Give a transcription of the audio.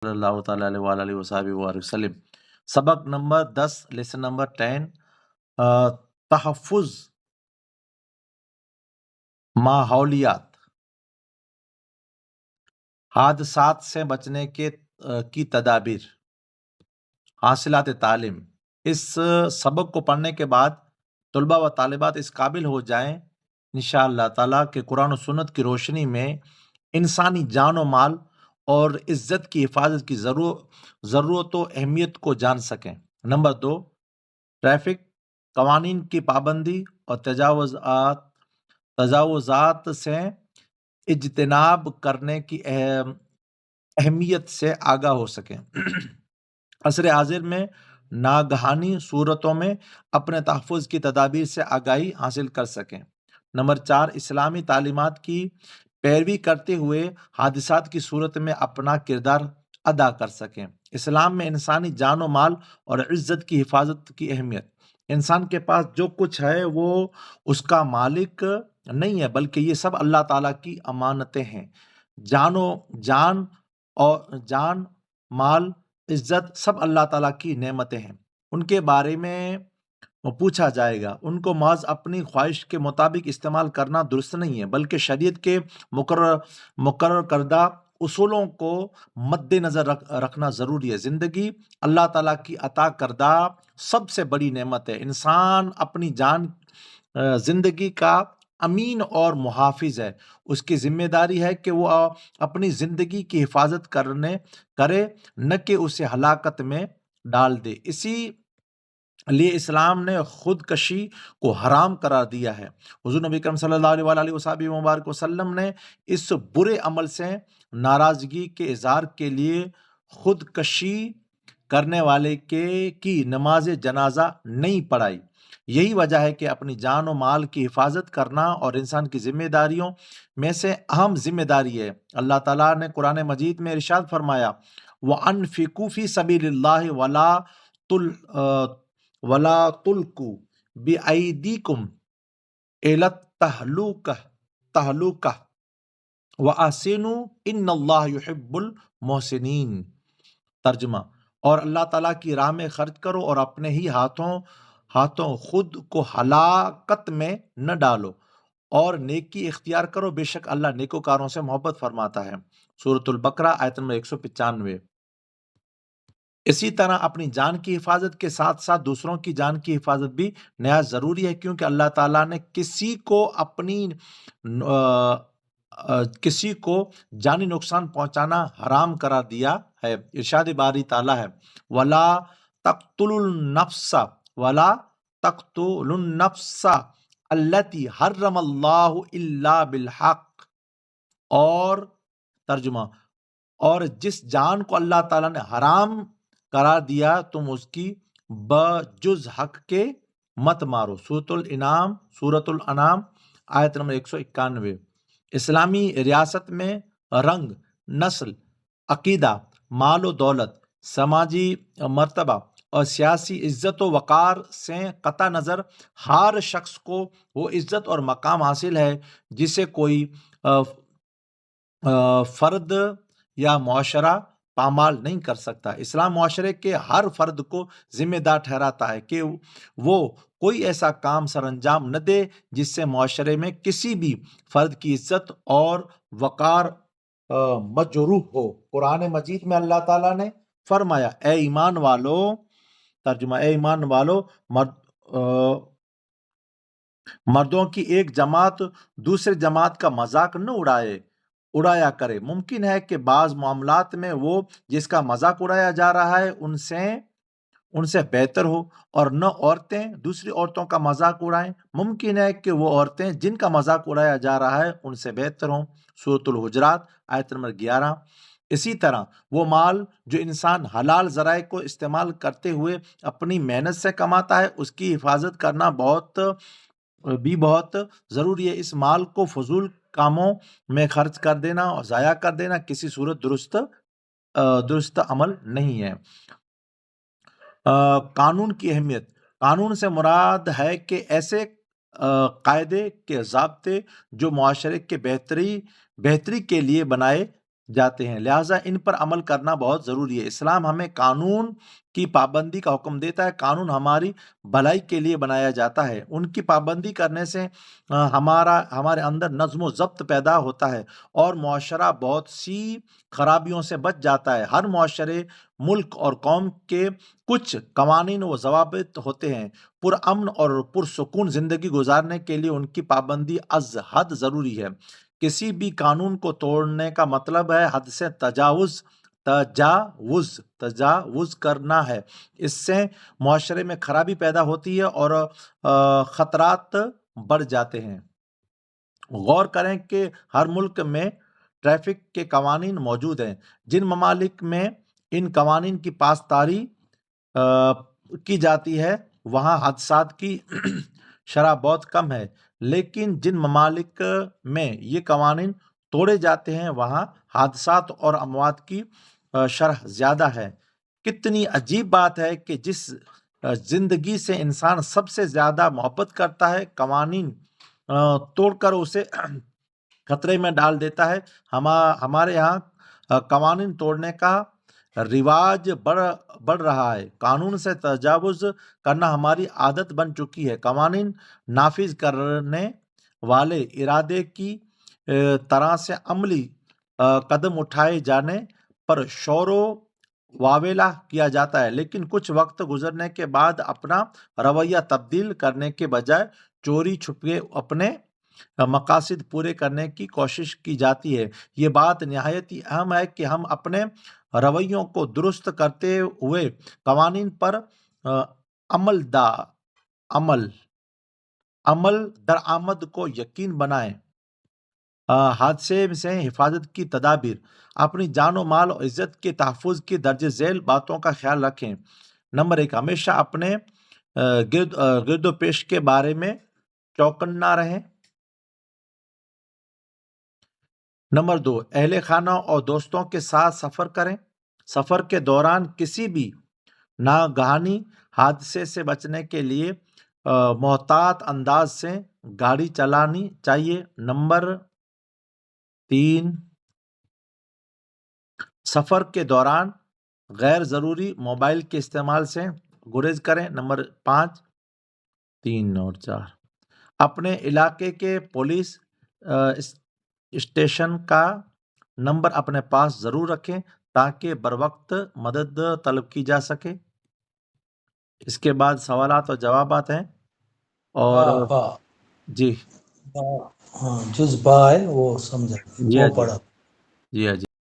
صلی اللہ تعالیٰ علیہ وآلہ وصحبہ وسلم۔ سبق نمبر 10، لیسن نمبر 10، تحفظ ماحولیات، حادثات سے بچنے کی تدابیر، حاصلات تعلیم۔ اس سبق کو پڑھنے کے بعد طلباء و طالبات اس قابل ہو جائیں انشاءاللہ تعالیٰ کہ قرآن و سنت کی روشنی میں انسانی جان و مال اور عزت کی حفاظت کی ضرورت و اہمیت کو جان سکیں۔ نمبر 2، ٹریفک قوانین کی پابندی اور تجاوزات سے اجتناب کرنے کی اہمیت سے آگاہ ہو سکیں۔ عصر حاضر میں ناگہانی صورتوں میں اپنے تحفظ کی تدابیر سے آگاہی حاصل کر سکیں۔ نمبر 4، اسلامی تعلیمات کی پیروی کرتے ہوئے حادثات کی صورت میں اپنا کردار ادا کر سکیں۔ اسلام میں انسانی جان و مال اور عزت کی حفاظت کی اہمیت۔ انسان کے پاس جو کچھ ہے وہ اس کا مالک نہیں ہے، بلکہ یہ سب اللہ تعالیٰ کی امانتیں ہیں۔ جان، مال، عزت سب اللہ تعالیٰ کی نعمتیں ہیں۔ ان کے بارے میں پوچھا جائے گا۔ ان کو محض اپنی خواہش کے مطابق استعمال کرنا درست نہیں ہے، بلکہ شریعت کے مقرر کردہ اصولوں کو مد نظر رکھنا ضروری ہے۔ زندگی اللہ تعالیٰ کی عطا کردہ سب سے بڑی نعمت ہے۔ انسان اپنی زندگی کا امین اور محافظ ہے۔ اس کی ذمہ داری ہے کہ وہ اپنی زندگی کی حفاظت کرے، نہ کہ اسے ہلاکت میں ڈال دے۔ اسی لیے اسلام نے خودکشی کو حرام قرار دیا ہے۔ حضور نبی کریم صلی اللہ علیہ وآلہ وصحبہ مبارک وسلم نے اس برے عمل سے ناراضگی کے اظہار کے لیے خودکشی کرنے والے کی نماز جنازہ نہیں پڑھائی۔ یہی وجہ ہے کہ اپنی جان و مال کی حفاظت کرنا اور انسان کی ذمہ داریوں میں سے اہم ذمہ داری ہے۔ اللہ تعالیٰ نے قرآن مجید میں ارشاد فرمایا، وَأَنفِقُوا فِي سَبِيلِ اللَّهِ وَلَا تُلْقُوا بِأَيْدِيكُمْ إِلَى التَّهْلُكَةِ وَأَحْسِنُوا إِنَّ اللَّهَ يُحِبُّ الْمُحْسِنِينَ۔ ترجمہ، اور اللہ تعالیٰ کی راہ میں خرچ کرو اور اپنے ہی ہاتھوں خود کو ہلاکت میں نہ ڈالو، اور نیکی اختیار کرو، بے شک اللہ نیکوکاروں سے محبت فرماتا ہے۔ سورۃ البقرہ آیت نمبر 195۔ اسی طرح اپنی جان کی حفاظت کے ساتھ ساتھ دوسروں کی جان کی حفاظت بھی نہایت ضروری ہے، کیونکہ اللہ تعالیٰ نے کسی کو جانی نقصان پہنچانا حرام قرار دیا ہے۔ ارشاد باری تعالیٰ ہے، وَلَا تَقْتُلُوا النَّفْسَ الَّتِي حَرَّمَ اللَّهُ إِلَّا بِالْحَقِّ۔ اور ترجمہ، اور جس جان کو اللہ تعالیٰ نے حرام قرار دیا تم اس کی بجز حق کے مت مارو۔ سورۃ الانعام آیت نمبر 191۔ اسلامی ریاست میں رنگ، نسل، عقیدہ، مال و دولت، سماجی مرتبہ اور سیاسی عزت و وقار سے قطع نظر ہر شخص کو وہ عزت اور مقام حاصل ہے جسے کوئی فرد یا معاشرہ پامال نہیں کر سکتا۔ اسلام معاشرے کے ہر فرد کو ذمہ دار ٹھہراتا ہے کہ وہ کوئی ایسا کام سر انجام نہ دے جس سے معاشرے میں کسی بھی فرد کی عزت اور وقار مجروح ہو۔ قرآن مجید میں اللہ تعالیٰ نے فرمایا، اے ایمان والو، ترجمہ، اے ایمان والو، مردوں کی ایک جماعت دوسرے جماعت کا مذاق نہ اڑایا کرے۔ ممکن ہے کہ بعض معاملات میں وہ جس کا مذاق اڑایا جا رہا ہے ان سے بہتر ہو، اور نہ عورتیں دوسری عورتوں کا مذاق اڑائیں۔ ممکن ہے کہ وہ عورتیں جن کا مذاق اڑایا جا رہا ہے ان سے بہتر ہوں۔ سورۃ الحجرات آیت نمبر 11۔ اسی طرح وہ مال جو انسان حلال ذرائع کو استعمال کرتے ہوئے اپنی محنت سے کماتا ہے، اس کی حفاظت کرنا بہت ضروری ہے۔ اس مال کو فضول کاموں میں خرچ کر دینا اور ضائع کر دینا کسی صورت درست عمل نہیں ہے۔ قانون کی اہمیت۔ قانون سے مراد ہے کہ ایسے قاعدے کے ضابطے جو معاشرے کے بہتری کے لیے بنائے جاتے ہیں، لہٰذا ان پر عمل کرنا بہت ضروری ہے۔ اسلام ہمیں قانون کی پابندی کا حکم دیتا ہے۔ قانون ہماری بھلائی کے لیے بنایا جاتا ہے، ان کی پابندی کرنے سے ہمارے اندر نظم و ضبط پیدا ہوتا ہے اور معاشرہ بہت سی خرابیوں سے بچ جاتا ہے۔ ہر معاشرے، ملک اور قوم کے کچھ قوانین و ضوابط ہوتے ہیں۔ پرامن اور پرسکون زندگی گزارنے کے لیے ان کی پابندی از حد ضروری ہے۔ کسی بھی قانون کو توڑنے کا مطلب ہے حد سے تجاوز کرنا ہے۔ اس سے معاشرے میں خرابی پیدا ہوتی ہے اور خطرات بڑھ جاتے ہیں۔ غور کریں کہ ہر ملک میں ٹریفک کے قوانین موجود ہیں۔ جن ممالک میں ان قوانین کی پاسداری کی جاتی ہے وہاں حادثات کی شرح بہت کم ہے، لیکن جن ممالک میں یہ قوانین توڑے جاتے ہیں وہاں حادثات اور اموات کی شرح زیادہ ہے۔ کتنی عجیب بات ہے کہ جس زندگی سے انسان سب سے زیادہ محبت کرتا ہے، قوانین توڑ کر اسے خطرے میں ڈال دیتا ہے۔ ہمارے یہاں قوانین توڑنے کا رواج بڑھ رہا ہے۔ قانون سے تجاوز کرنا ہماری عادت بن چکی ہے۔ قوانین نافذ کرنے والے ارادے کی طرح سے عملی قدم اٹھائے جانے پر شور و واویلا کیا جاتا ہے، لیکن کچھ وقت گزرنے کے بعد اپنا رویہ تبدیل کرنے کے بجائے چوری چھپے اپنے مقاصد پورے کرنے کی کوشش کی جاتی ہے۔ یہ بات نہایت ہی اہم ہے کہ ہم اپنے رویوں کو درست کرتے ہوئے قوانین پر عمل درآمد کو یقین بنائیں۔ حادثے سے حفاظت کی تدابیر: اپنی جان و مال اور عزت کے تحفظ کی درج ذیل باتوں کا خیال رکھیں۔ نمبر 1، ہمیشہ اپنے گرد و پیش کے بارے میں چوکنا رہیں۔ نمبر 2، اہل خانہ اور دوستوں کے ساتھ سفر کریں۔ سفر کے دوران کسی بھی ناگہانی حادثے سے بچنے کے لیے محتاط انداز سے گاڑی چلانی چاہیے۔ نمبر 3، سفر کے دوران غیر ضروری موبائل کے استعمال سے گریز کریں۔ نمبر 5، 3 اور 4، اپنے علاقے کے پولیس اسٹیشن کا نمبر اپنے پاس ضرور رکھیں تاکہ بروقت مدد طلب کی جا سکے۔ اس کے بعد سوالات اور جوابات ہیں اور جی جز با ہے وہ سمجھا جی وہ پڑھا۔ جی